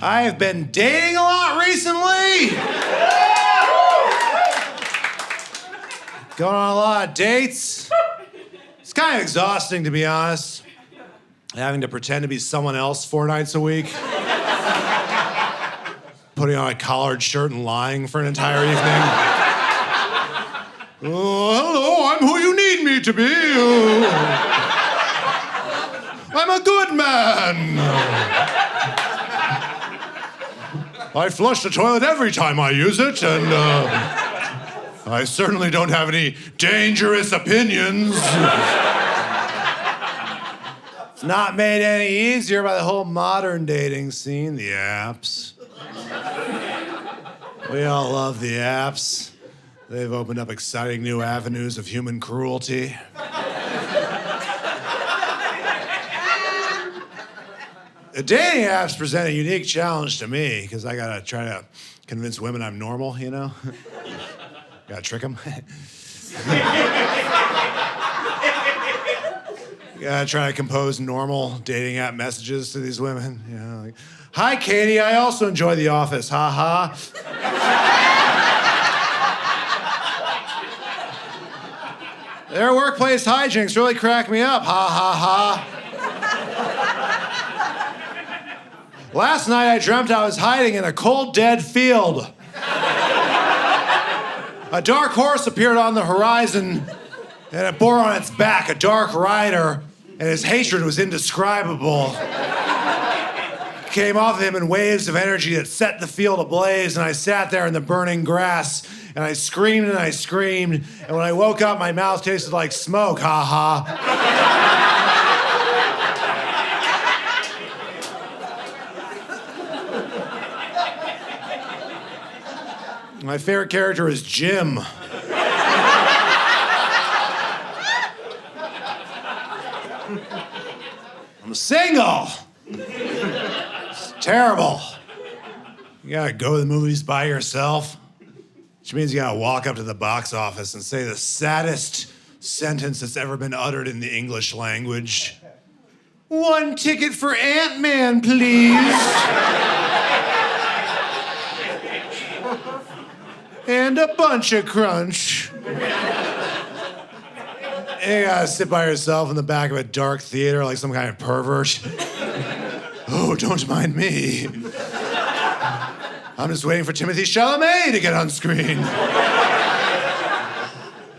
I've been dating a lot recently. Going on a lot of dates. It's kind of exhausting, to be honest. Having to pretend to be someone else 4 nights a week. Putting on a collared shirt and lying for an entire evening. Hello, I'm who you need me to be. I'm a good man. I flush the toilet every time I use it, and I certainly don't have any dangerous opinions. It's not made any easier by the whole modern dating scene, the apps. We all love the apps. They've opened up exciting new avenues of human cruelty. The dating apps present a unique challenge to me because I gotta try to convince women I'm normal, you know? Gotta trick them. Gotta try to compose normal dating app messages to these women, you know? Like, hi, Katie, I also enjoy The Office, ha ha. Their workplace hijinks really crack me up, ha ha ha. Last night I dreamt I was hiding in a cold, dead field. A dark horse appeared on the horizon, and it bore on its back a dark rider, and his hatred was indescribable. It came off of him in waves of energy that set the field ablaze, and I sat there in the burning grass, and I screamed, and when I woke up, my mouth tasted like smoke, ha ha. My favorite character is Jim. I'm single. It's terrible. You gotta go to the movies by yourself, which means you gotta walk up to the box office and say the saddest sentence that's ever been uttered in the English language. 1 ticket for Ant-Man, please. And a bunch of crunch. And you gotta sit by yourself in the back of a dark theater like some kind of pervert. Oh, don't mind me. I'm just waiting for Timothée Chalamet to get on screen.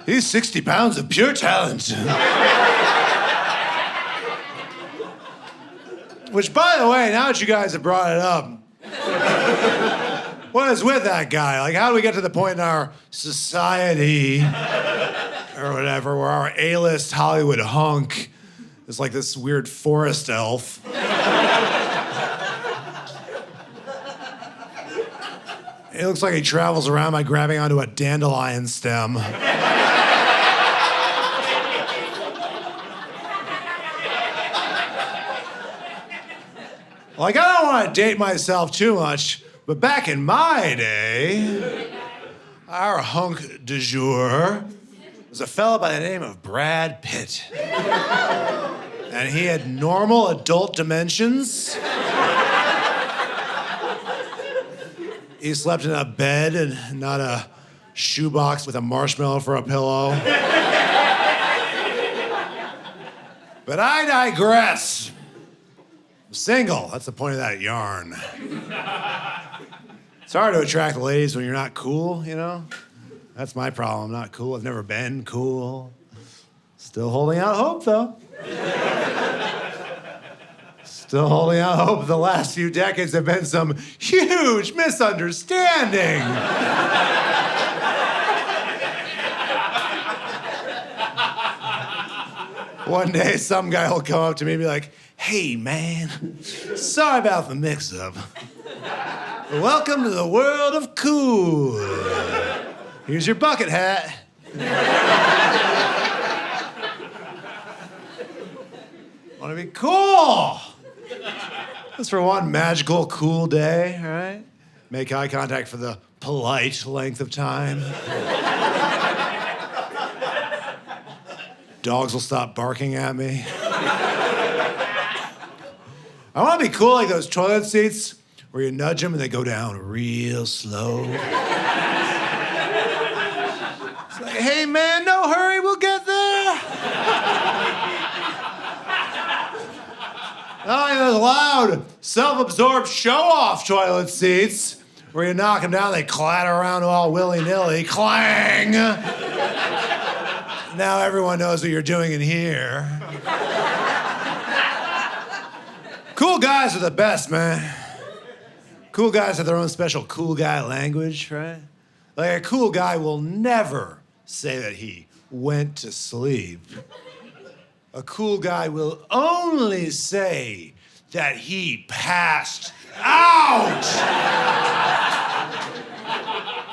He's 60 pounds of pure talent. Which, by the way, now that you guys have brought it up, what is with that guy? Like, how do we get to the point in our society, or whatever, where our A-list Hollywood hunk is like this weird forest elf? It looks like he travels around by grabbing onto a dandelion stem. Like, I don't want to date myself too much, but back in my day, our hunk du jour was a fella by the name of Brad Pitt. And he had normal adult dimensions. He slept in a bed and not a shoebox with a marshmallow for a pillow. But I digress. I'm single. That's the point of that yarn. It's hard to attract ladies when you're not cool, you know? That's my problem. I'm not cool. I've never been cool. Still holding out hope, though. Still holding out hope. The last few decades have been some huge misunderstanding. One day, some guy will come up to me and be like, hey, man, sorry about the mix-up. Welcome to the world of cool. Here's your bucket hat. Want to be cool. Just for one magical, cool day, all right? Make eye contact for the polite length of time. Dogs will stop barking at me. I want to be cool like those toilet seats where you nudge them and they go down real slow. It's like, hey man, no hurry, we'll get there. Not like those loud, self-absorbed show-off toilet seats where you knock them down, they clatter around all willy-nilly. Clang! Now everyone knows what you're doing in here. Cool guys are the best, man. Cool guys have their own special cool guy language, right? Like a cool guy will never say that he went to sleep. A cool guy will only say that he passed out.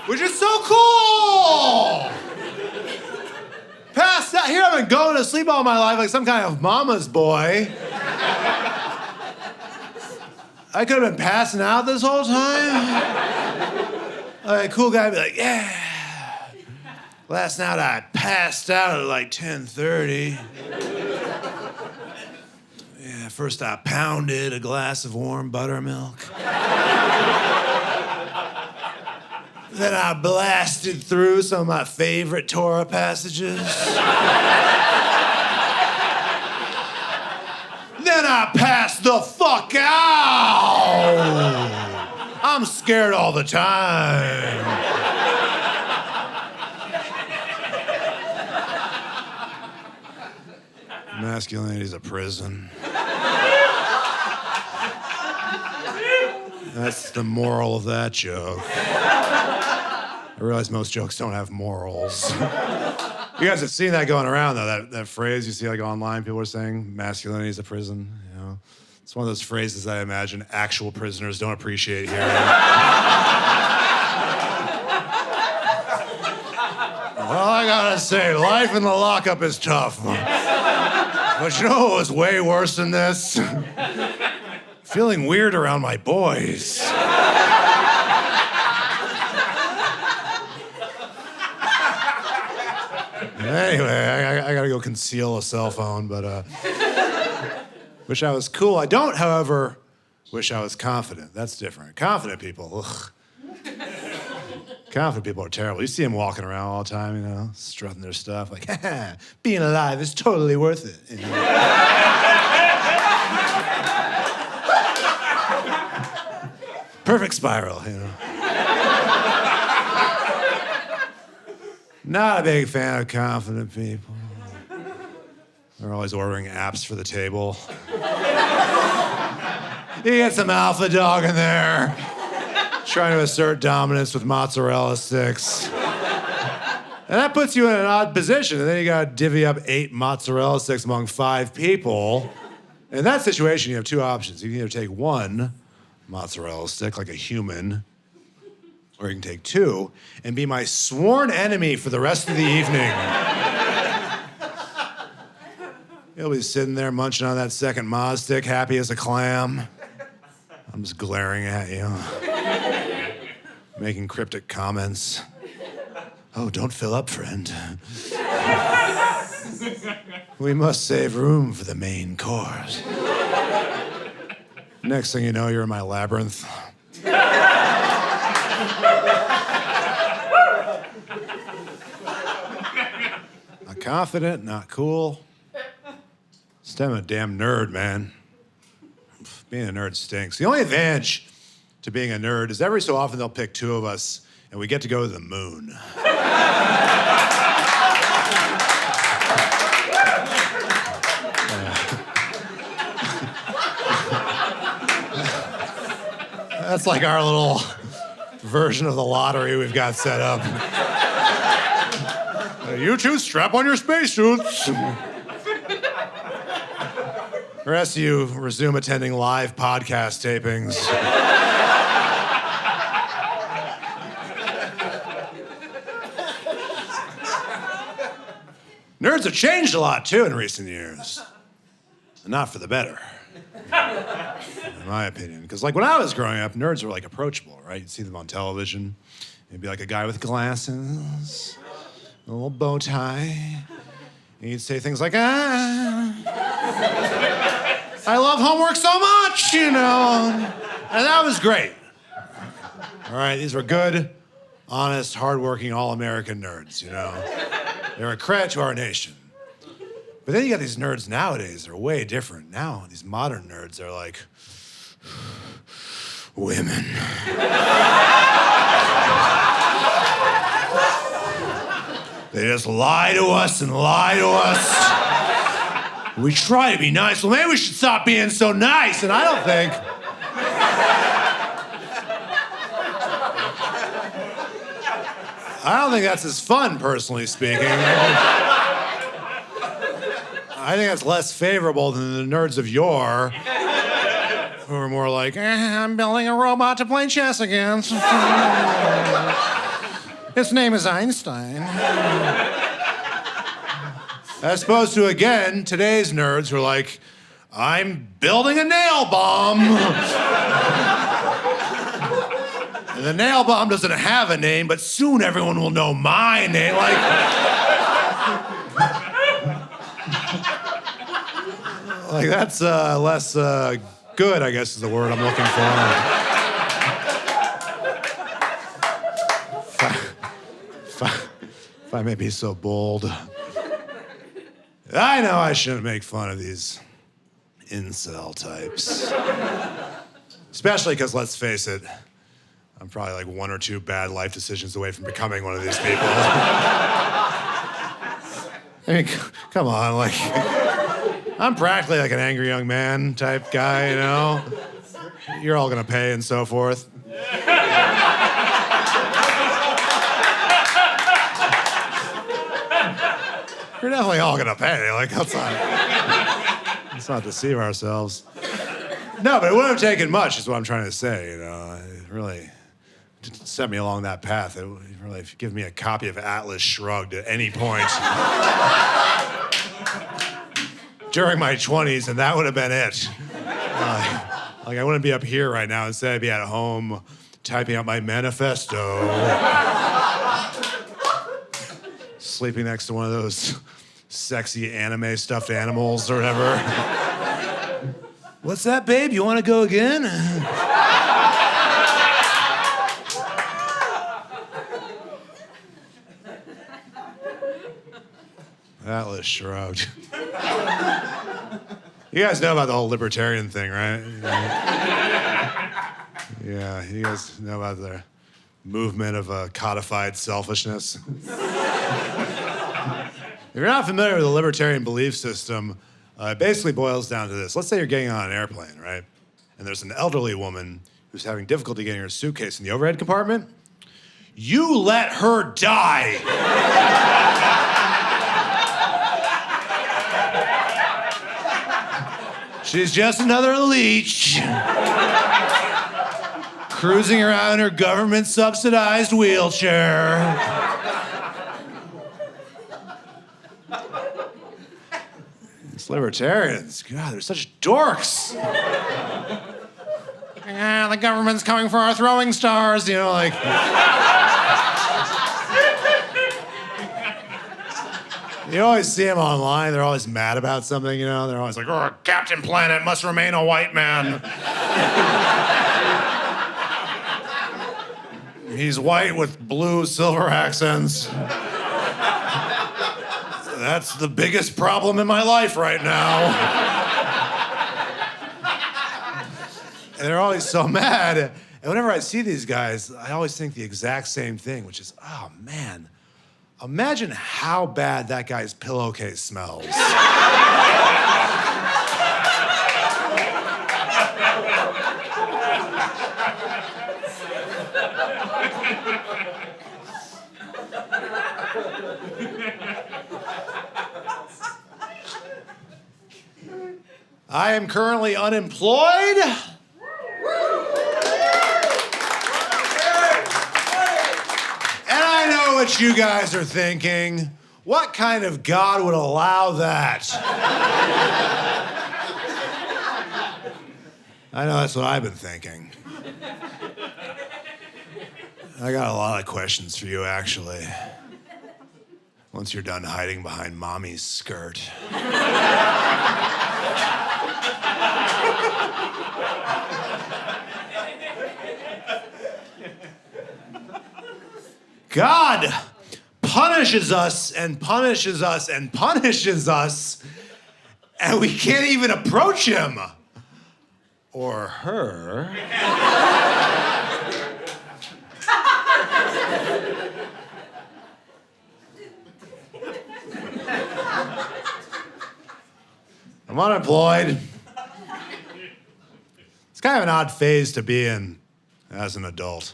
Which is so cool. Passed out. Here I've been going to sleep all my life like some kind of mama's boy. I could have been passing out this whole time. Like, a cool guy would be like, yeah. Last night I passed out at like 10:30. Yeah, first I pounded a glass of warm buttermilk. Then I blasted through some of my favorite Torah passages. Then I passed the fuck out. I'm scared all the time. Masculinity is a prison. That's the moral of that joke. I realize most jokes don't have morals. You guys have seen that going around, though, that phrase you see like online, people are saying, masculinity is a prison, you know? It's one of those phrases that I imagine actual prisoners don't appreciate hearing. Well, I gotta say, life in the lockup is tough. But you know what was way worse than this? Feeling weird around my boys. Anyway, I gotta go conceal a cell phone, but wish I was cool. I don't, however, wish I was confident. That's different. Confident people, ugh. Confident people are terrible. You see them walking around all the time, you know, strutting their stuff, like, haha, being alive is totally worth it. You know? Perfect spiral, you know. Not a big fan of confident people. They're always ordering apps for the table. You get some alpha dog in there, trying to assert dominance with mozzarella sticks. And that puts you in an odd position, and then you gotta divvy up 8 mozzarella sticks among 5 people. In that situation, you have 2 options. You can either take 1 mozzarella stick like a human, or you can take 2 and be my sworn enemy for the rest of the evening. You'll be sitting there munching on that second Moz stick, happy as a clam. I'm just glaring at you, making cryptic comments. Oh, don't fill up, friend. We must save room for the main course. Next thing you know, you're in my labyrinth. Not confident, not cool. Just I'm a damn nerd, man. Being a nerd stinks. The only advantage to being a nerd is every so often they'll pick 2 of us and we get to go to the moon. That's like our little version of the lottery we've got set up. You 2 strap on your spacesuits. The rest of you resume attending live podcast tapings. Nerds have changed a lot, too, in recent years. And not for the better, in my opinion. Because, like, when I was growing up, nerds were, like, approachable, right? You'd see them on television. It'd be, like, a guy with glasses, a little bow tie. And you'd say things like, I love homework so much, you know. And that was great. All right, these were good, honest, hardworking, all-American nerds, you know. They're a credit to our nation. But then you got these nerds nowadays. They're way different. Now, these modern nerds are like, women. They just lie to us and lie to us. We try to be nice. Well, maybe we should stop being so nice. And I don't think... I don't think that's as fun, personally speaking. I think that's less favorable than the nerds of yore, who are more like, I'm building a robot to play chess against. His name is Einstein. As opposed to, again, today's nerds who are like, I'm building a nail bomb. And the nail bomb doesn't have a name, but soon everyone will know my name. Like that's less good, I guess is the word I'm looking for. If I may be so bold. I know I shouldn't make fun of these incel types. Especially because, let's face it, I'm probably like one or two bad life decisions away from becoming one of these people. I mean, come on, like, I'm practically like an angry young man type guy, you know? You're all gonna pay and so forth. You're definitely all gonna pay, like, let's not deceive ourselves. No, but it wouldn't have taken much, is what I'm trying to say, you know? It really set me along that path. It really, if you give me a copy of Atlas Shrugged at any point during my 20s, and that would have been it. Like, I wouldn't be up here right now. Instead, I'd be at home typing out my manifesto, sleeping next to one of those sexy anime stuffed animals or whatever. What's that, babe? You want to go again? Atlas Shrugged. You guys know about the whole libertarian thing, right? Yeah, you guys know about the movement of codified selfishness. If you're not familiar with the libertarian belief system, it basically boils down to this. Let's say you're getting on an airplane, right? And there's an elderly woman who's having difficulty getting her suitcase in the overhead compartment. You let her die. She's just another leech cruising around in her government-subsidized wheelchair. These libertarians, God, they're such dorks. Yeah, the government's coming for our throwing stars, you know, like... You always see them online, they're always mad about something, you know? They're always like, oh, Captain Planet must remain a white man. He's white with blue silver accents. That's the biggest problem in my life right now. And they're always so mad. And whenever I see these guys, I always think the exact same thing, which is, oh, man. Imagine how bad that guy's pillowcase smells. I am currently unemployed. And I know what you guys are thinking. What kind of God would allow that? I know that's what I've been thinking. I got a lot of questions for you, actually. Once you're done hiding behind mommy's skirt. God punishes us and punishes us and punishes us, and we can't even approach him. Or her. I'm unemployed. It's kind of an odd phase to be in as an adult.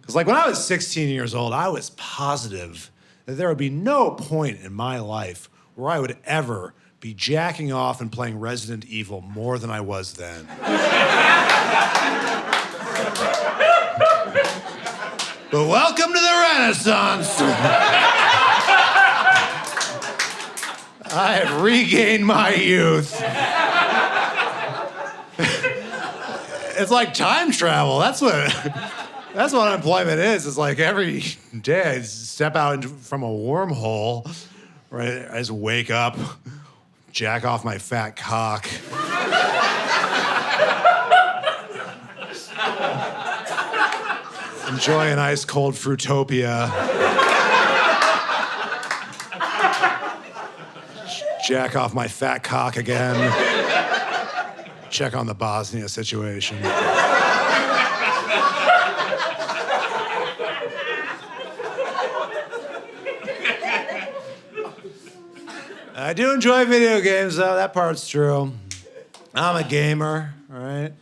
Because like when I was 16 years old, I was positive that there would be no point in my life where I would ever be jacking off and playing Resident Evil more than I was then. But welcome to the Renaissance. I have regained my youth. It's like time travel. That's what unemployment is. It's like every day I step out from a wormhole, right? I just wake up, jack off my fat cock. Enjoy an ice cold Fruitopia. Jack off my fat cock again. Check on the Bosnia situation. I do enjoy video games, though. That part's true. I'm a gamer, all right?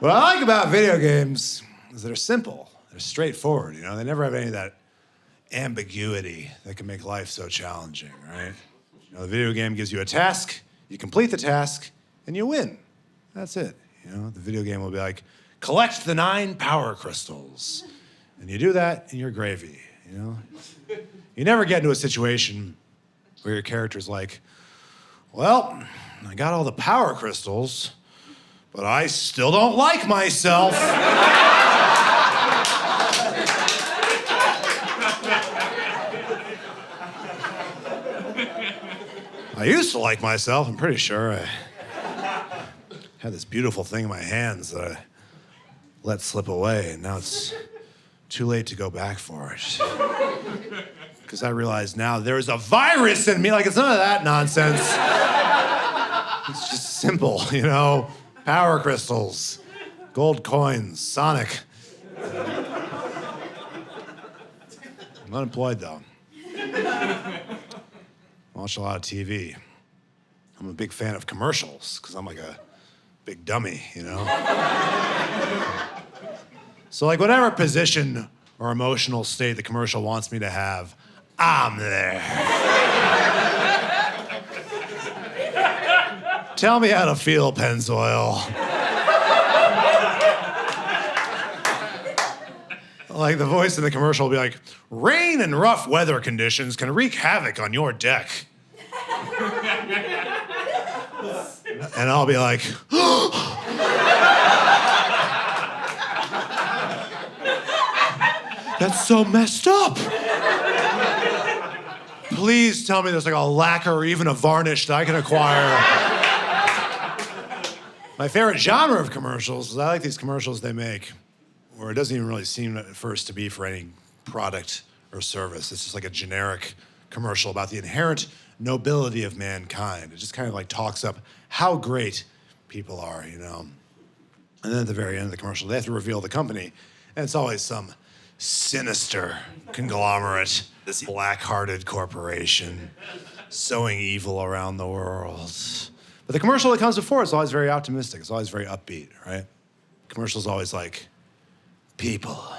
What I like about video games is they're simple. They're straightforward, you know? They never have any of that ambiguity that can make life so challenging, right? You know, the video game gives you a task, you complete the task, and you win. That's it. You know, the video game will be like, collect the 9 power crystals. And you do that, and you're gravy, you know? You never get into a situation where your character's like, well, I got all the power crystals, but I still don't like myself. I used to like myself. I'm pretty sure I had this beautiful thing in my hands that I let slip away, and now it's too late to go back for it. Because I realize now there's a virus in me. Like, it's none of that nonsense. It's just simple, you know? Power crystals, gold coins, Sonic. I'm unemployed, though. Watch a lot of TV. I'm a big fan of commercials, because I'm like a big dummy, you know? So, like, whatever position or emotional state the commercial wants me to have, I'm there. Tell me how to feel, Pennzoil. Like the voice in the commercial will be like, rain and rough weather conditions can wreak havoc on your deck. And I'll be like, that's so messed up. Please tell me there's like a lacquer or even a varnish that I can acquire. My favorite genre of commercials is I like these commercials they make where it doesn't even really seem at first to be for any product or service. It's just like a generic commercial about the inherent nobility of mankind. It just kind of like talks up how great people are, you know? And then at the very end of the commercial, they have to reveal the company, and it's always some sinister conglomerate, this black-hearted corporation sowing evil around the world. But the commercial that comes before is always very optimistic. It's always very upbeat, right? The commercial's always like, people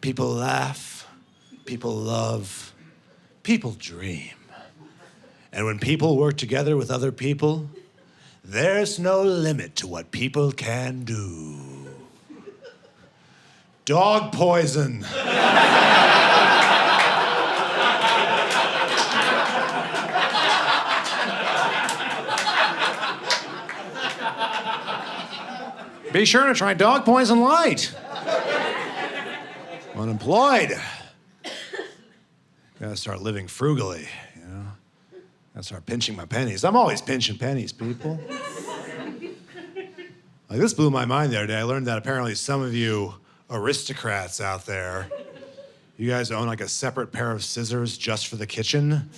laugh, people love, people dream. And when people work together with other people, there's no limit to what people can do. Dog poison. Be sure to try dog poison light. Unemployed. Gotta start living frugally, you know? Gotta start pinching my pennies. I'm always pinching pennies, people. Like, this blew my mind the other day. I learned that apparently some of you aristocrats out there, you guys own like a separate pair of scissors just for the kitchen.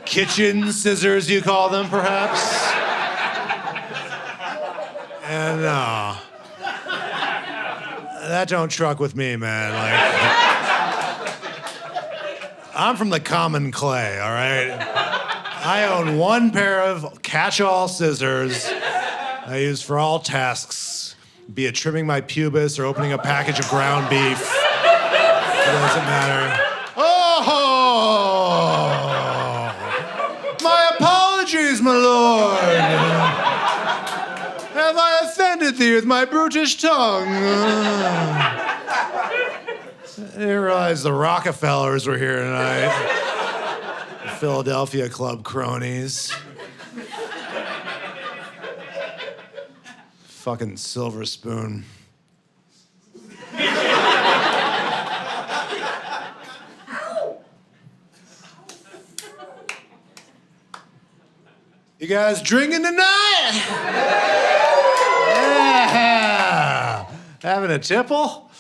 Kitchen scissors, you call them, perhaps? And that don't truck with me, man. Like, I'm from the common clay, all right? I own one pair of catch-all scissors I use for all tasks, be it trimming my pubis or opening a package of ground beef. It doesn't matter. Oh! My apologies, my lord. Have I offended thee with my brutish tongue? I didn't realize the Rockefellers were here tonight. The Philadelphia Club cronies. Fucking silver spoon. You guys drinking tonight? Yeah. Having a tipple?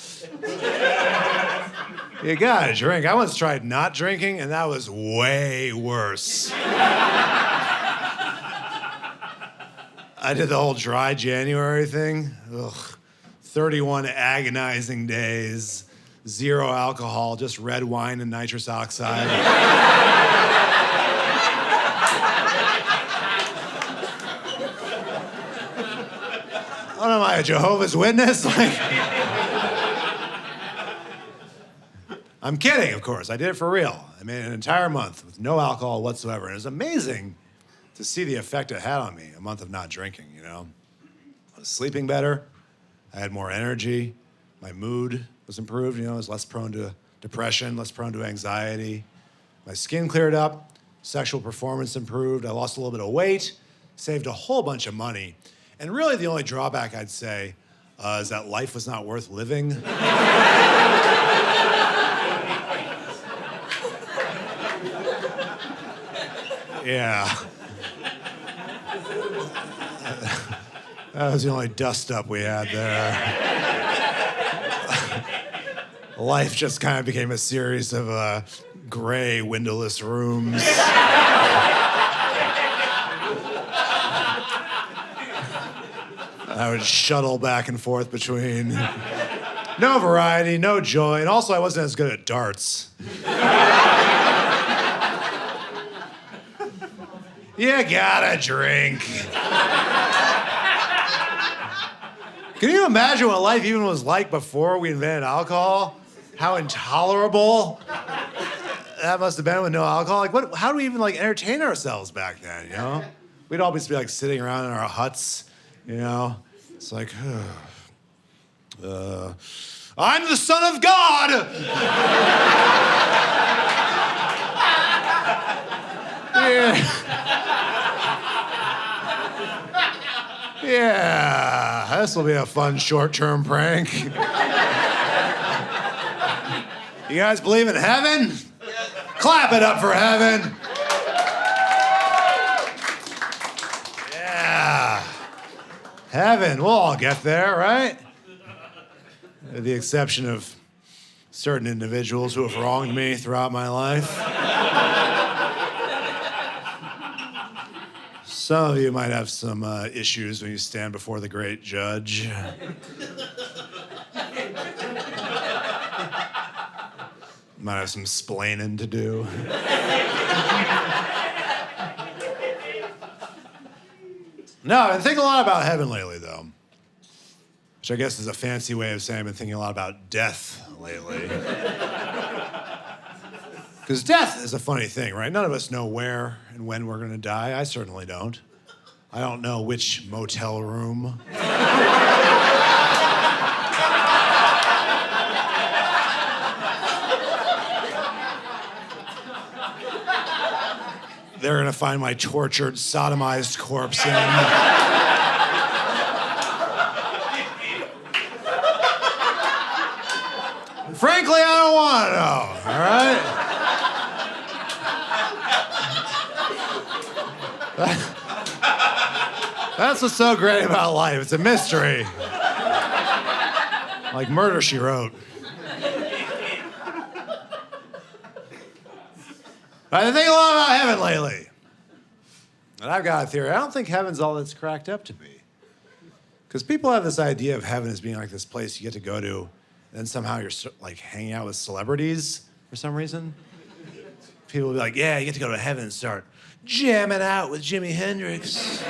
You gotta drink. I once tried not drinking, and that was way worse. I did the whole dry January thing. Ugh. 31 agonizing days, 0 alcohol, just red wine and nitrous oxide. What am I, a Jehovah's Witness? I'm kidding, of course. I did it for real. I made an entire month with no alcohol whatsoever. And it was amazing to see the effect it had on me, a month of not drinking, you know? I was sleeping better. I had more energy. My mood was improved, you know? I was less prone to depression, less prone to anxiety. My skin cleared up. Sexual performance improved. I lost a little bit of weight, saved a whole bunch of money. And really the only drawback I'd say is that life was not worth living. Yeah. That was the only dust-up we had there. Life just kind of became a series of gray, windowless rooms. I would shuttle back and forth between no variety, no joy, and also I wasn't as good at darts. You gotta drink. Can you imagine what life even was like before we invented alcohol? How intolerable that must have been with no alcohol. Like, how do we even entertain ourselves back then, you know? We'd all just be sitting around in our huts, you know? It's like, I'm the son of God! Yeah. Yeah, this will be a fun short-term prank. You guys believe in heaven? Clap it up for heaven. Yeah. Heaven, we'll all get there, right? With the exception of certain individuals who have wronged me throughout my life. Some of you might have some issues when you stand before the great judge. Might have some splaining to do. No, I've been thinking a lot about heaven lately, though. Which I guess is a fancy way of saying I've been thinking a lot about death lately. Because death is a funny thing, right? None of us know where and when we're gonna die. I certainly don't. I don't know which motel room. they're gonna find my tortured, sodomized corpse in. Frankly, I don't want to know, all right? That's what's so great about life. It's a mystery. Like Murder, She Wrote. I've been thinking a lot about heaven lately. And I've got a theory. I don't think heaven's all that's cracked up to be. Because people have this idea of heaven as being like this place you get to go to, and then somehow you're like hanging out with celebrities for some reason. People will be like, yeah, you get to go to heaven and start jamming out with Jimi Hendrix.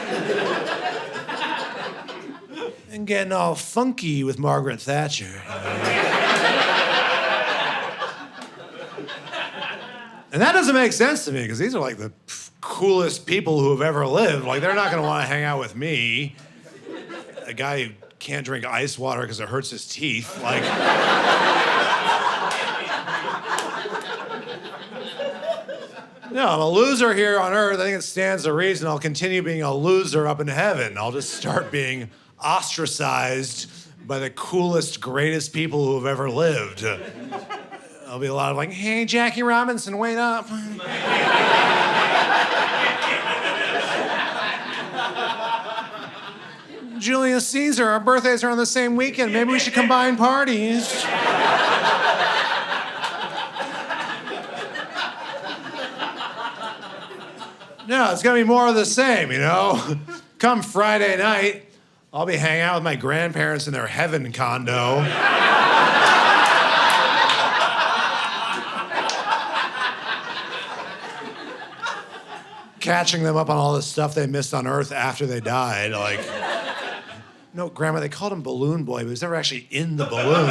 And getting all funky with Margaret Thatcher. And that doesn't make sense to me, because these are like the coolest people who have ever lived. Like, they're not gonna wanna hang out with me, a guy who can't drink ice water because it hurts his teeth. Like, no, I'm a loser here on Earth. I think it stands to reason I'll continue being a loser up in heaven. I'll just start being ostracized by the coolest, greatest people who have ever lived. There'll be a lot of like, hey, Jackie Robinson, wait up. Julius Caesar, our birthdays are on the same weekend. Maybe we should combine parties. No, it's gonna be more of the same, you know? Come Friday night, I'll be hanging out with my grandparents in their heaven condo. Catching them up on all the stuff they missed on Earth after they died. Like, no, Grandma, they called him Balloon Boy, but he was never actually in the balloon.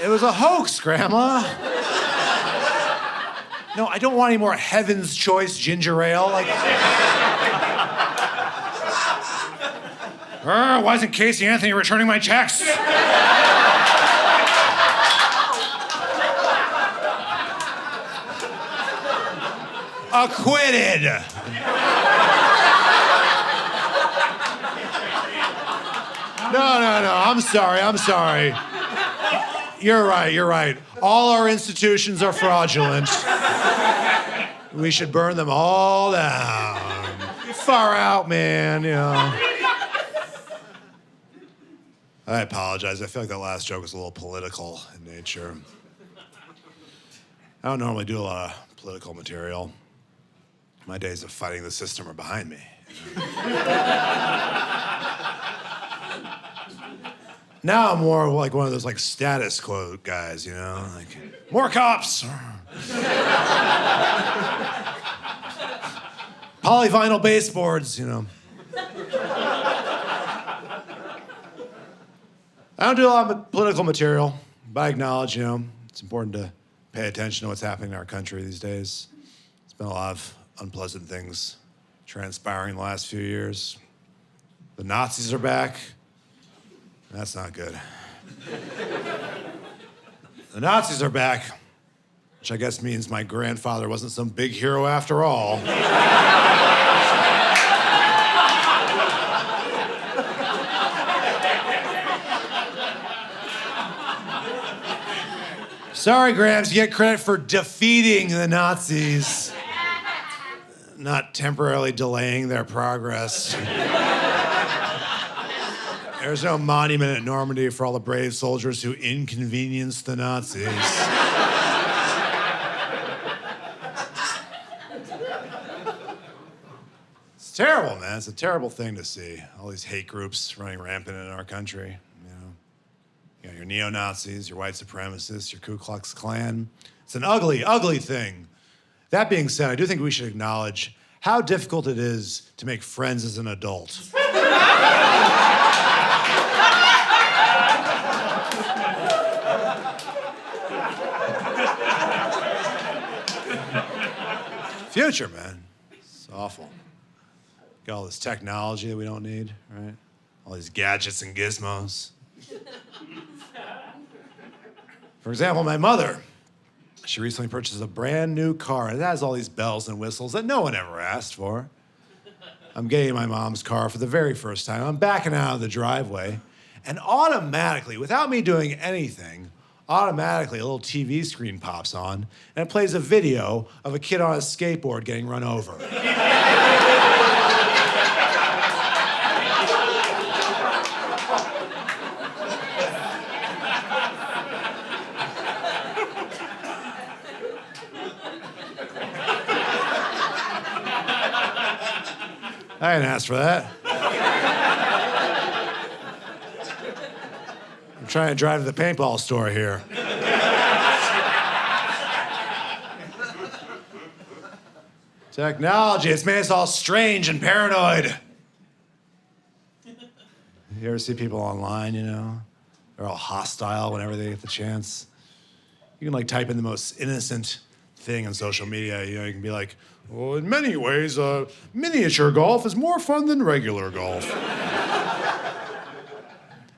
It was a hoax, Grandma. No, I don't want any more Heaven's Choice ginger ale. Like, why isn't Casey Anthony returning my checks? Acquitted. No. I'm sorry. You're right. All our institutions are fraudulent. We should burn them all down. Far out, man, you know. I apologize. I feel like that last joke was a little political in nature. I don't normally do a lot of political material. My days of fighting the system are behind me. Now I'm more like one of those like status quo guys, you know, like more cops. Polyvinyl baseboards, you know. I don't do a lot of political material, but I acknowledge, you know, it's important to pay attention to what's happening in our country these days. There's been a lot of unpleasant things transpiring the last few years. The Nazis are back. That's not good. The Nazis are back, which I guess means my grandfather wasn't some big hero after all. Sorry, Gramps, you get credit for defeating the Nazis, not temporarily delaying their progress. There's no monument at Normandy for all the brave soldiers who inconvenienced the Nazis. It's terrible, man. It's a terrible thing to see. All these hate groups running rampant in our country. You know, your neo-Nazis, your white supremacists, your Ku Klux Klan. It's an ugly, ugly thing. That being said, I do think we should acknowledge how difficult it is to make friends as an adult. Future, man. It's awful. Got all this technology that we don't need, right? All these gadgets and gizmos. For example, my mother She recently purchased a brand new car, and it has all these bells and whistles that no one ever asked for. I'm getting in my mom's car for the very first time. I'm backing out of the driveway, and automatically, without me doing anything, automatically a little TV screen pops on, and it plays a video of a kid on a skateboard getting run over. I didn't ask for that. I'm trying to drive to the paintball store here. Technology, it's made us all strange and paranoid. You ever see people online, you know? They're all hostile whenever they get the chance. You can like type in the most innocent thing on social media. You know, you can be like, well, in many ways, miniature golf is more fun than regular golf.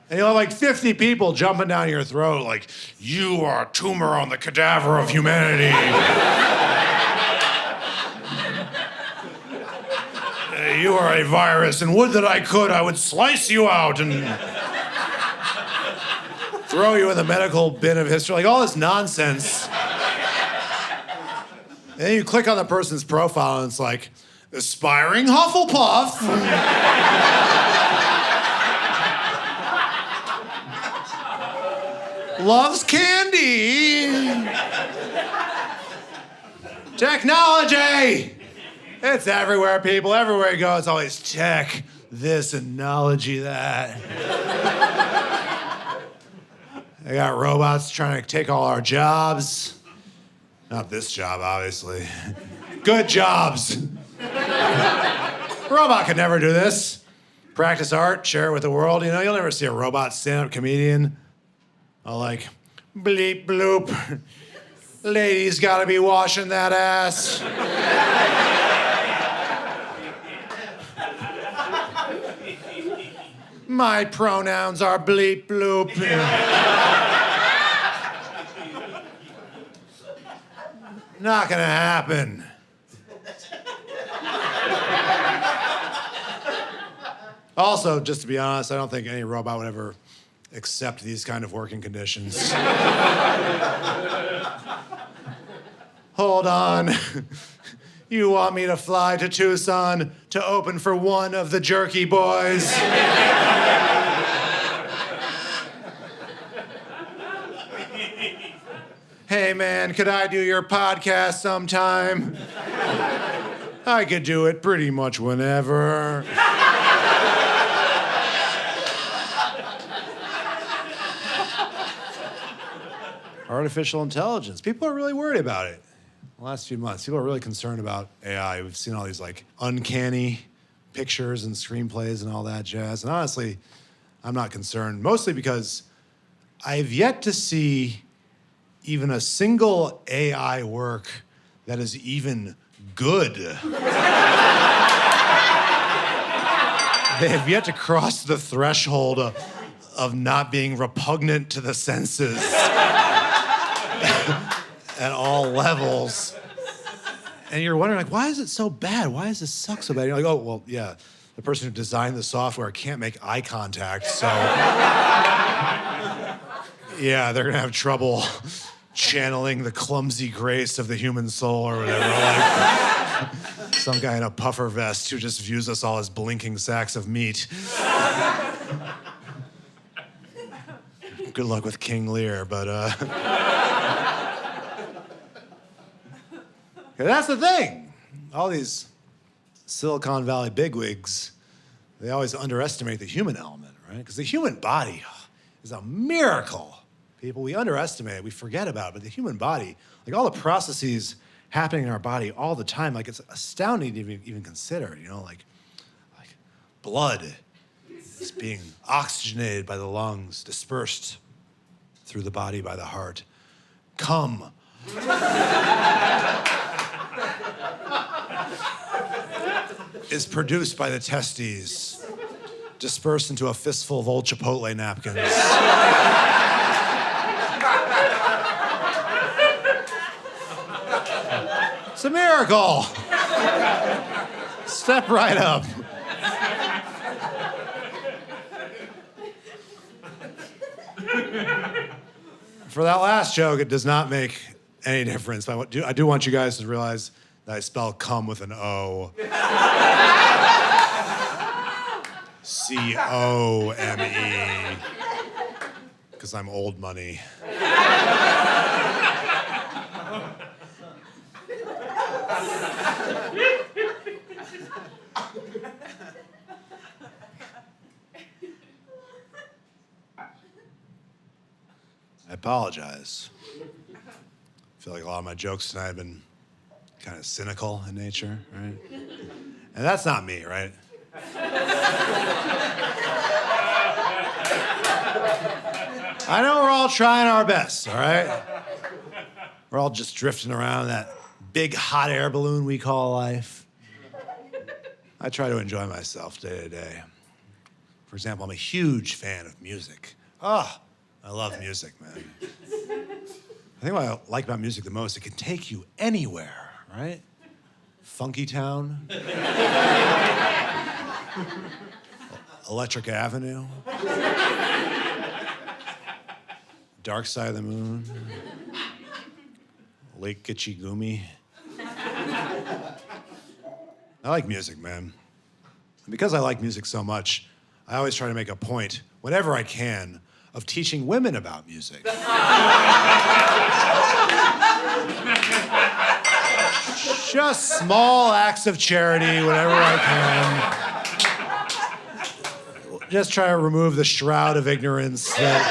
And you'll have like 50 people jumping down your throat like, you are a tumor on the cadaver of humanity. You are a virus, and would that I could, I would slice you out and throw you in the medical bin of history. Like all this nonsense. And then you click on the person's profile, and it's like, aspiring Hufflepuff. Loves candy. Technology. It's everywhere, people. Everywhere you go, it's always tech, this and knowledge-y that. They got robots trying to take all our jobs. Not this job, obviously. Good jobs. Robot could never do this. Practice art, share it with the world. You know, you'll never see a robot stand-up comedian. All like, bleep bloop. Ladies gotta be washing that ass. My pronouns are bleep bloop. Not gonna happen. Also, just to be honest, I don't think any robot would ever accept these kind of working conditions. Hold on. You want me to fly to Tucson to open for one of the jerky boys? Hey man, could I do your podcast sometime? I could do it pretty much whenever. Artificial intelligence. People are really worried about it. The last few months, people are really concerned about AI. We've seen all these like uncanny pictures and screenplays and all that jazz. And honestly, I'm not concerned, mostly because I've yet to see even a single AI work that is even good. They have yet to cross the threshold of not being repugnant to the senses at all levels. And you're wondering, like, why is it so bad? Why does this suck so bad? And you're like, oh, well, yeah, the person who designed the software can't make eye contact, so yeah, they're gonna have trouble channeling the clumsy grace of the human soul or whatever. Like some guy in a puffer vest who just views us all as blinking sacks of meat. Good luck with King Lear, but that's the thing. All these Silicon Valley bigwigs, they always underestimate the human element, right? Because the human body is a miracle. People, we underestimate it, we forget about it, but the human body, like all the processes happening in our body all the time, like it's astounding to even consider, you know, like blood is being oxygenated by the lungs, dispersed through the body by the heart. Cum is produced by the testes, dispersed into a fistful of old Chipotle napkins. It's a miracle. Step right up. For that last joke, it does not make any difference. I do want you guys to realize that I spell cum with an O. C-O-M-E. Because I'm old money. I apologize. I feel like a lot of my jokes tonight have been kind of cynical in nature, right? And that's not me, right? I know we're all trying our best, all right? We're all just drifting around that big hot air balloon we call life. I try to enjoy myself day to day. For example, I'm a huge fan of music. I love music, man. I think what I like about music the most, it can take you anywhere, right? Funky Town. Electric Avenue. Dark Side of the Moon. Lake Gitchigumi. I like music, man. And because I like music so much, I always try to make a point, whenever I can, of teaching women about music. Just small acts of charity, whenever I can. Just try to remove the shroud of ignorance that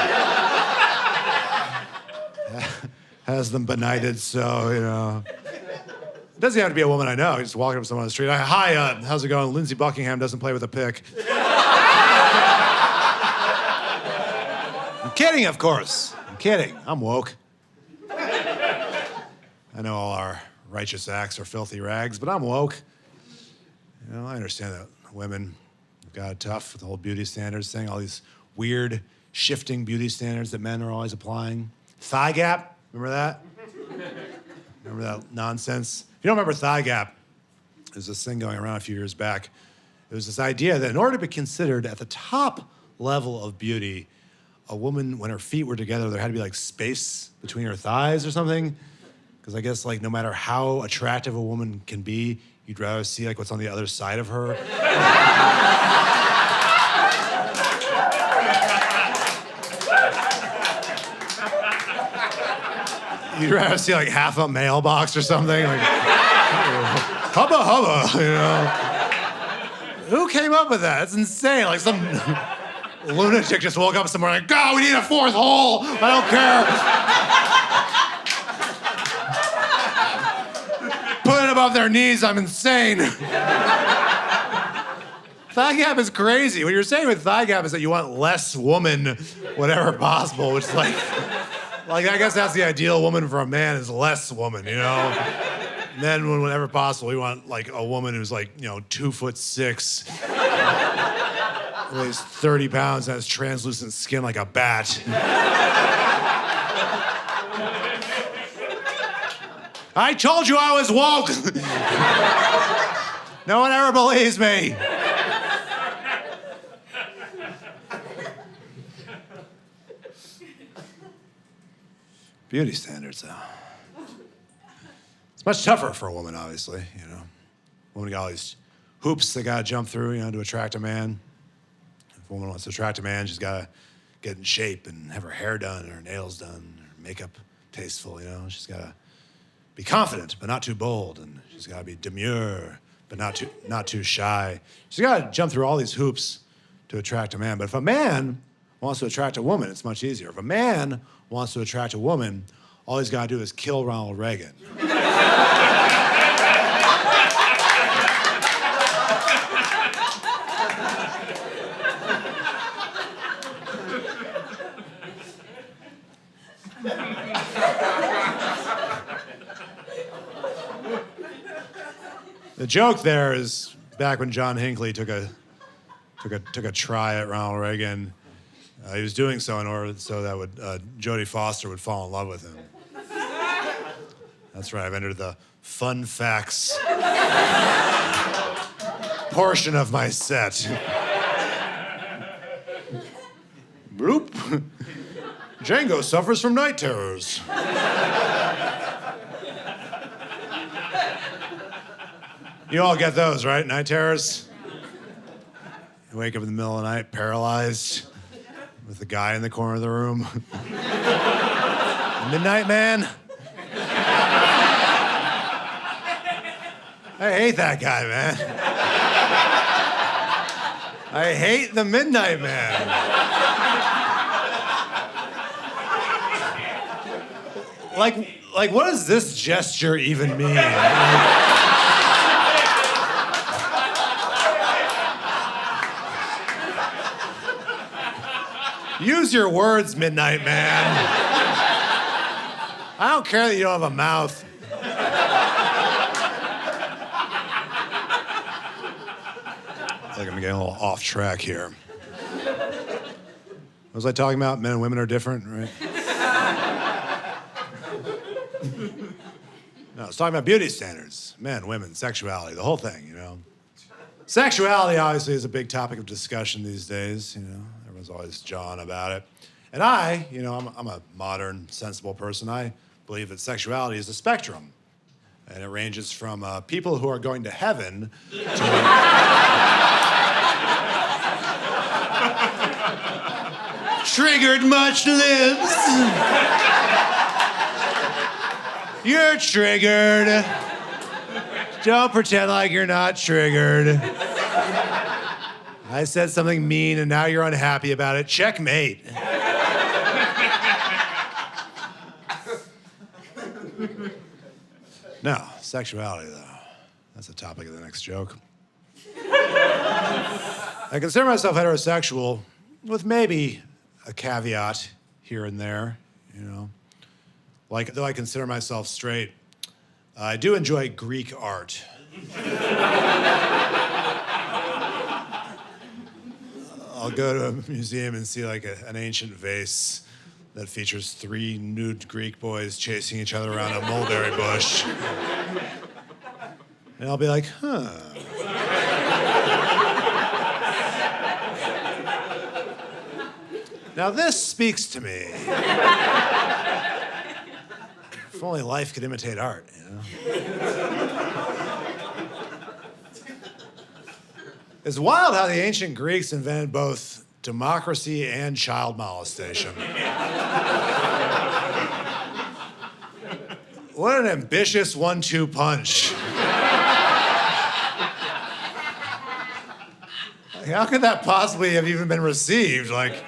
has them benighted, so, you know. It doesn't have to be a woman I know. Just walking up to someone on the street. Hi, how's it going? Lindsey Buckingham doesn't play with a pick. I'm kidding, of course. I'm kidding. I'm woke. I know all our righteous acts are filthy rags, but I'm woke. You know, I understand that women have got it tough with the whole beauty standards thing, all these weird, shifting beauty standards that men are always applying. Thigh gap, remember that? Remember that nonsense? If you don't remember thigh gap, there's this thing going around a few years back. It was this idea that in order to be considered at the top level of beauty, a woman, when her feet were together, there had to be like space between her thighs or something. Because I guess like no matter how attractive a woman can be, you'd rather see like what's on the other side of her. You'd rather see like half a mailbox or something. Like, hubba hubba, you know. Who came up with that? It's insane. Like some lunatic just woke up somewhere like, God, we need a fourth hole. I don't care. Put it above their knees, I'm insane. Thigh gap is crazy. What you're saying with thigh gap is that you want less woman whenever possible, which is like I guess that's the ideal woman for a man is less woman, you know? Men, whenever possible, we want like a woman who's like, 2'6", weighs 30 pounds, and has translucent skin like a bat. I told you I was woke! No one ever believes me. Beauty standards, though. It's much tougher for a woman, obviously, you know. A woman got all these hoops they gotta jump through, to attract a man. If a woman wants to attract a man, she's gotta get in shape and have her hair done, her nails done, her makeup tasteful, She's gotta be confident, but not too bold, and she's gotta be demure, but not too shy. She's gotta jump through all these hoops to attract a man. But if a man wants to attract a woman, it's much easier. If a man wants to attract a woman, all he's got to do is kill Ronald Reagan. The joke there is back when John Hinckley took a try at Ronald Reagan. He was doing so in order so that Jodie Foster would fall in love with him. That's right, I've entered the fun facts portion of my set. Bloop. Django suffers from night terrors. You all get those, right? Night terrors? You wake up in the middle of the night, paralyzed, with the guy in the corner of the room. Midnight Man. I hate that guy, man. I hate the Midnight Man. Like, what does this gesture even mean? Use your words, Midnight Man. I don't care that you don't have a mouth. I think I'm getting a little off track here. What was I talking about? Men and women are different, right? No, I was talking about beauty standards. Men, women, sexuality, the whole thing, you know. Sexuality, obviously, is a big topic of discussion these days, you know. Everyone's always jawing about it. And I'm a modern, sensible person. I believe that sexuality is a spectrum. And it ranges from people who are going to heaven to... Triggered much lives. You're triggered. Don't pretend like you're not triggered. I said something mean and now you're unhappy about it. Checkmate. No, sexuality, though. That's the topic of the next joke. I consider myself heterosexual with maybe a caveat here and there, you know. Like, though I consider myself straight, I do enjoy Greek art. I'll go to a museum and see like an ancient vase that features 3 nude Greek boys chasing each other around a mulberry bush. And I'll be like, huh. Now this speaks to me. If only life could imitate art, you know? It's wild how the ancient Greeks invented both democracy and child molestation. What an ambitious 1-2 punch. How could that possibly have even been received? Like,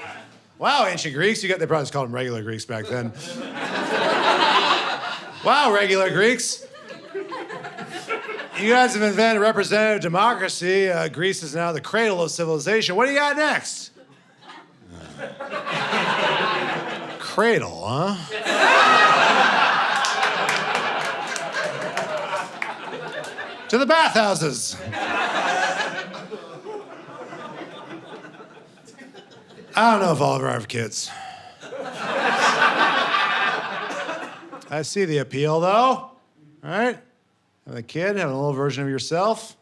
wow, ancient Greeks, they probably just called them regular Greeks back then. Wow, regular Greeks. You guys have invented representative democracy. Greece is now the cradle of civilization. What do you got next? Cradle, huh? To the bathhouses. I don't know if I'll ever have kids. I see the appeal, though. All right? Have a kid, have a little version of yourself.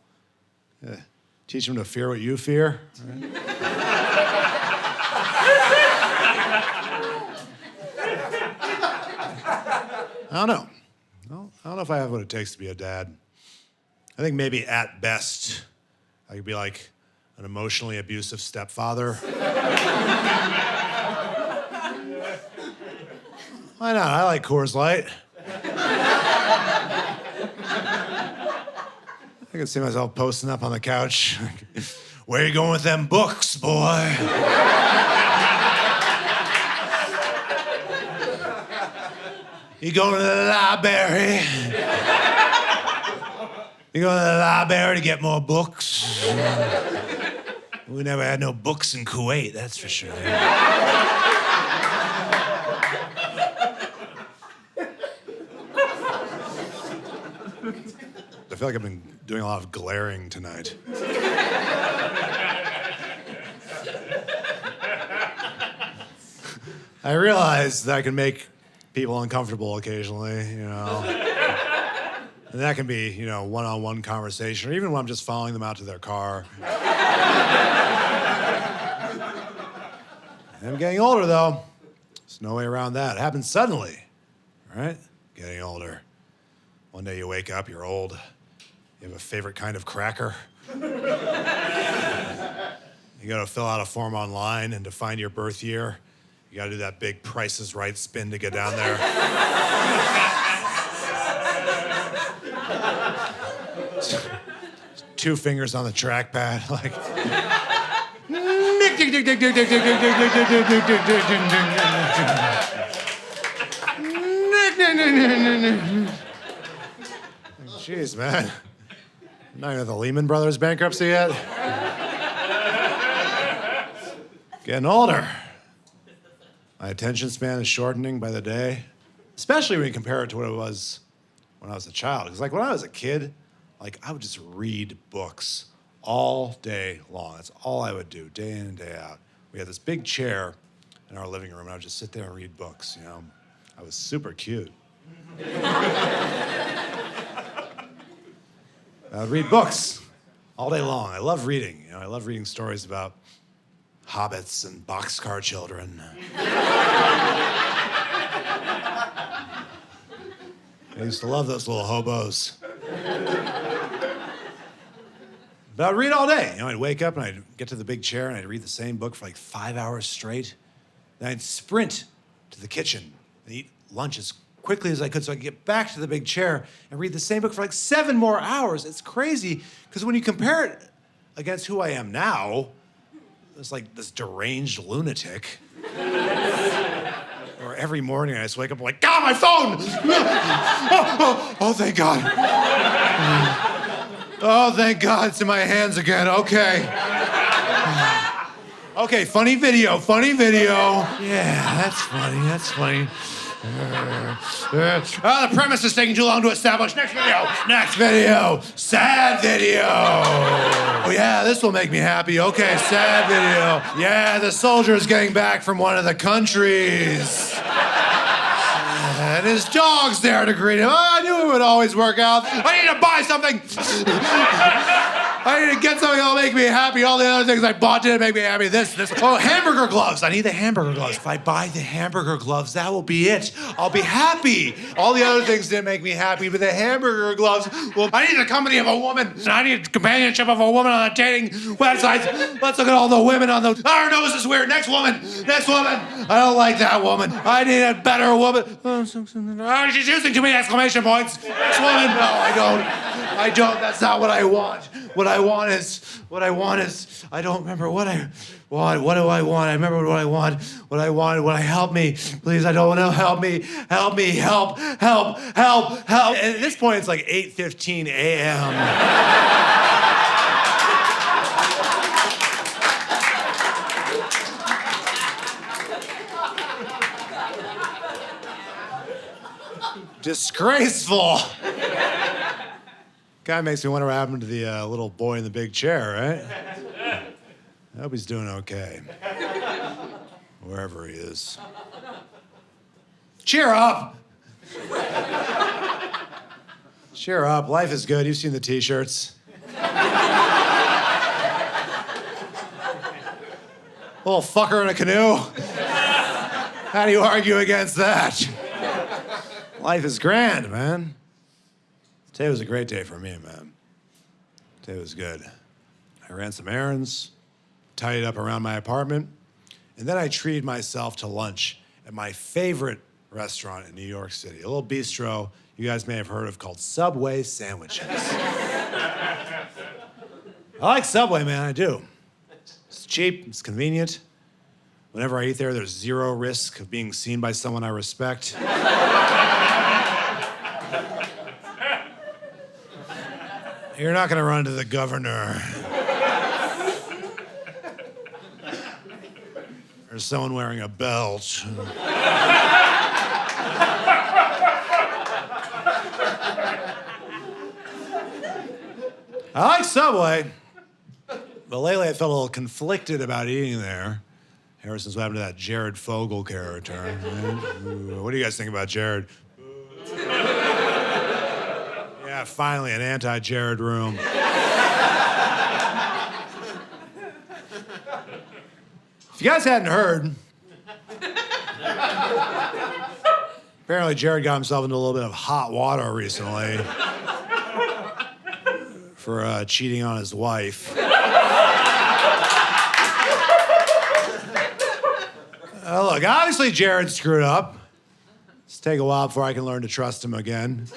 Teach them to fear what you fear. Right? I don't know. Well, I don't know if I have what it takes to be a dad. I think maybe at best, I could be like an emotionally abusive stepfather. Why not? I like Coors Light. I can see myself posting up on the couch. Where you going with them books, boy? You going to the library? You going to the library to get more books? We never had no books in Kuwait, that's for sure. I feel like I've been doing a lot of glaring tonight. I realize that I can make people uncomfortable occasionally, you know. And that can be, one-on-one conversation, or even when I'm just following them out to their car. I'm getting older, though. There's no way around that. It happens suddenly, right? Getting older. One day you wake up, you're old. You have a favorite kind of cracker. You gotta fill out a form online, and to find your birth year, you gotta do that big Price is Right spin to get down there. Two fingers on the trackpad, like. Jeez, man. Not even at the Lehman Brothers bankruptcy yet. Getting older. My attention span is shortening by the day, especially when you compare it to what it was when I was a child. Because when I was a kid, I would just read books all day long. That's all I would do, day in and day out. We had this big chair in our living room, and I would just sit there and read books, I was super cute. I would read books all day long. I love reading. I love reading stories about hobbits and boxcar children. I used to love those little hobos. But I'd read all day. I'd wake up and I'd get to the big chair and I'd read the same book for 5 hours straight. Then I'd sprint to the kitchen and eat lunch as quickly as I could so I could get back to the big chair and read the same book for 7 more hours. It's crazy, because when you compare it against who I am now, it's this deranged lunatic. Or every morning I just wake up and God, my phone! Oh, thank God. Oh, thank God, it's in my hands again. Okay. Okay, funny video. Yeah, that's funny. The premise is taking too long to establish. Next video. Sad video. Oh, yeah, this will make me happy. Okay, sad video. Yeah, the soldier's getting back from one of the countries. And his dog's there to greet him. Oh, I knew it would always work out. I need to buy something. I need to get something that'll make me happy. All the other things I bought didn't make me happy. This. Oh, hamburger gloves. I need the hamburger gloves. If I buy the hamburger gloves, that will be it. I'll be happy. All the other things didn't make me happy, but the hamburger gloves, well, I need the company of a woman. I need companionship of a woman on the dating websites. Let's look at all the women on those. Her nose is weird. Next woman. I don't like that woman. I need a better woman. Oh, she's using too many exclamation points. Next woman. No, I don't. That's not what I want. What I want is, I don't remember what I want. What do I want? I remember what I want. What I wanted. Help me. Please, I don't know. Help me. Help. And at this point, it's 8:15 a.m. Disgraceful. Kind of makes me wonder what happened to the little boy in the big chair, right? I hope he's doing okay. Wherever he is. Cheer up! Cheer up. Life is good. You've seen the t-shirts. Little fucker in a canoe. How do you argue against that? Life is grand, man. Today was a great day for me, man. Today was good. I ran some errands, tidied up around my apartment, and then I treated myself to lunch at my favorite restaurant in New York City, a little bistro you guys may have heard of called Subway Sandwiches. I like Subway, man, I do. It's cheap, it's convenient. Whenever I eat there, there's zero risk of being seen by someone I respect. You're not gonna run into the governor. Or someone wearing a belt. I like Subway, but lately I felt a little conflicted about eating there. Ever since what happened to that Jared Fogle character. What do you guys think about Jared? Yeah, Yeah, finally, an anti-Jared room. If you guys hadn't heard, apparently Jared got himself into a little bit of hot water recently for cheating on his wife. Look, obviously Jared screwed up. It's take a while before I can learn to trust him again.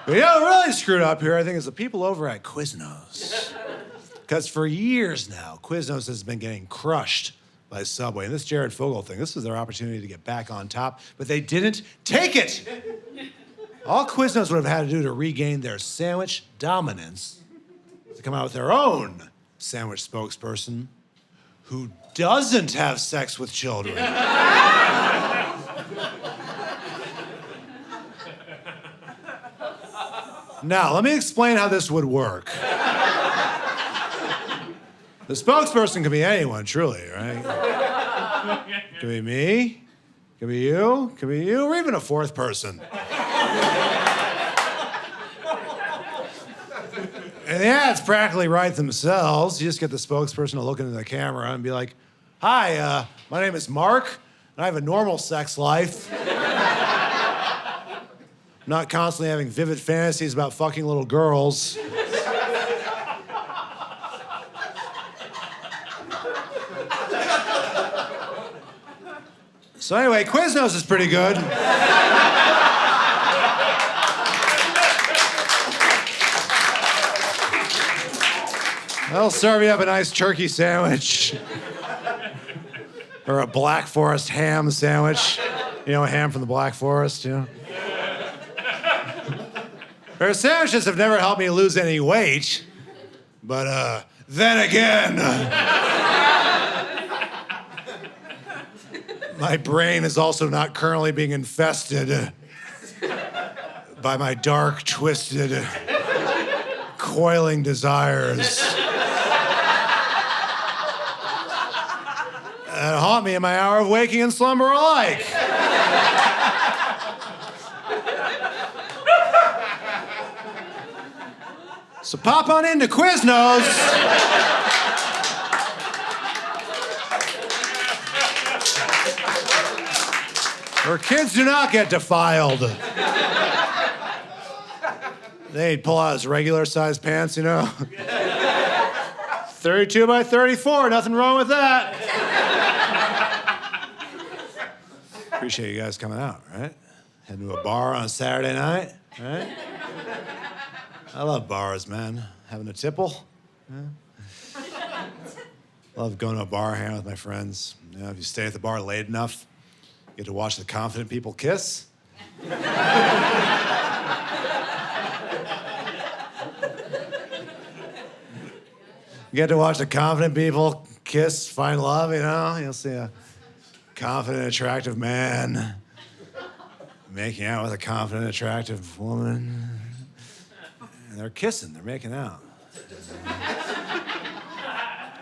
But you know, really screwed up here, I think, is the people over at Quiznos. Because for years now, Quiznos has been getting crushed by Subway. And this Jared Fogle thing, this was their opportunity to get back on top, but they didn't take it. All Quiznos would have had to do to regain their sandwich dominance is to come out with their own sandwich spokesperson who doesn't have sex with children. Now, let me explain how this would work. The spokesperson could be anyone, truly, right? Could be me, could be you, or even a fourth person. And the ads practically write themselves. You just get the spokesperson to look into the camera and be like, "Hi, my name is Mark, and I have a normal sex life. I'm not constantly having vivid fantasies about fucking little girls. So anyway, Quiznos is pretty good. They'll serve you up a nice turkey sandwich. Or a Black Forest ham sandwich. You know, a ham from the Black Forest, you know? Their sandwiches have never helped me lose any weight. But, then again, my brain is also not currently being infested by my dark, twisted, coiling desires that haunt me in my hour of waking and slumber alike. So pop on into Quiznos. Where kids do not get defiled. They'd pull out his regular sized pants, you know? 32 by 34, nothing wrong with that. Appreciate you guys coming out, right? Heading to a bar on a Saturday night, right? I love bars, man. Having a tipple. Yeah. Love going to a bar, hanging out with my friends. You know, if you stay at the bar late enough, you get to watch the confident people kiss. You get to watch the confident people kiss, find love, you know? You'll see a confident, attractive man making out with a confident, attractive woman. And they're kissing, they're making out.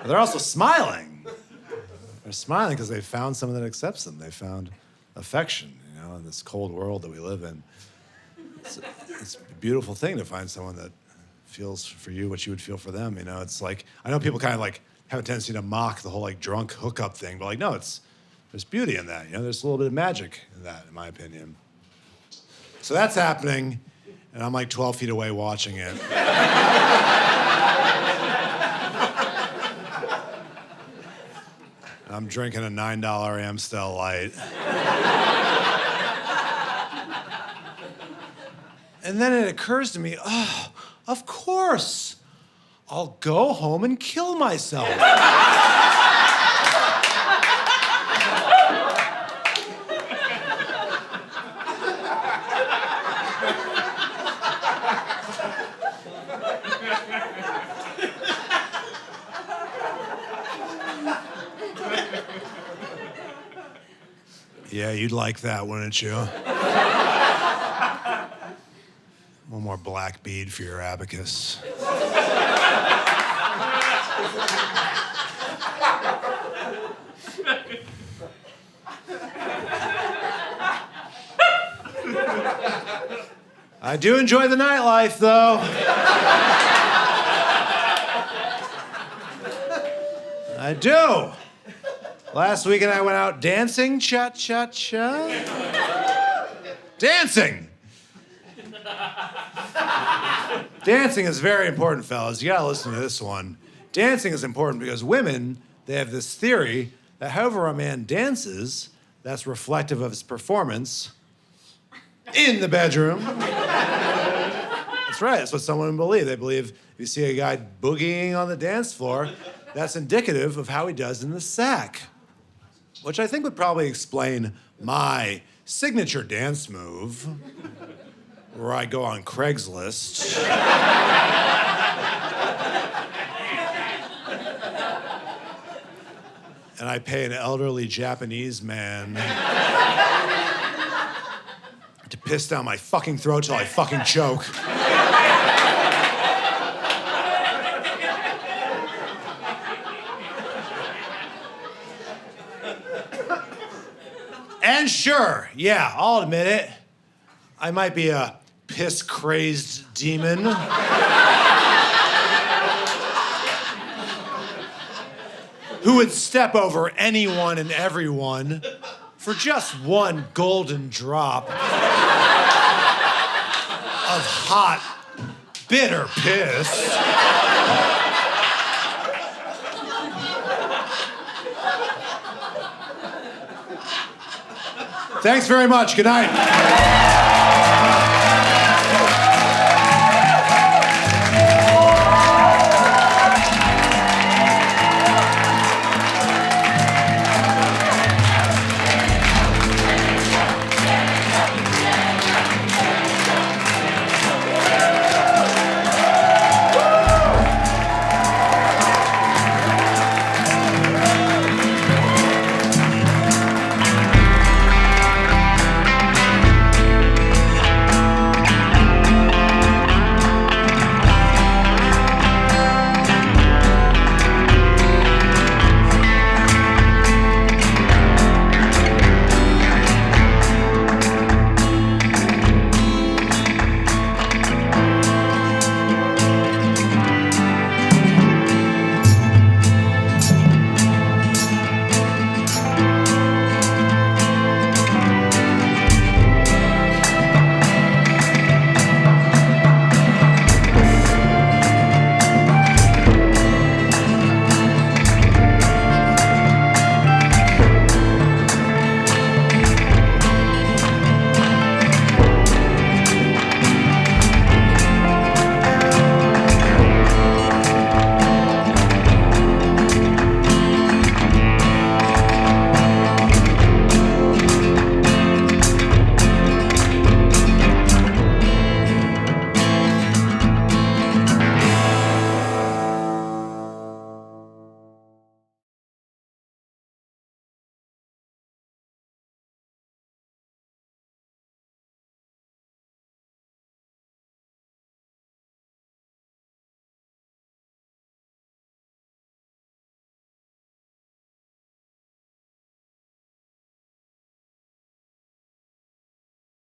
But they're also smiling. They're smiling because they found someone that accepts them. They found affection, you know, in this cold world that we live in. It's a beautiful thing to find someone that feels for you what you would feel for them, you know? It's like, I know people kind of like have a tendency to mock the whole like drunk hookup thing, but like, no, there's beauty in that, you know? There's a little bit of magic in that, in my opinion. So that's happening, and I'm like 12 feet away watching it. I'm drinking a $9 Amstel Light. And then it occurs to me, oh, of course, I'll go home and kill myself. Yeah, you'd like that, wouldn't you? One more black bead for your abacus. I I do enjoy the nightlife, though. I do. Last weekend I went out dancing, cha-cha-cha. Dancing. Dancing is very important, fellas. You gotta listen to this one. Dancing is important because women, they have this theory that however a man dances, that's reflective of his performance in the bedroom. That's right, that's what some women believe. They believe if you see a guy boogieing on the dance floor, that's indicative of how he does in the sack. Which I think would probably explain my signature dance move, where I go on Craigslist. And I pay an elderly Japanese man to piss down my fucking throat till I fucking choke. And sure, yeah, I'll admit it. I might be a piss-crazed demon. Who would step over anyone and everyone for just one golden drop of hot, bitter piss. Thanks very much. Good night.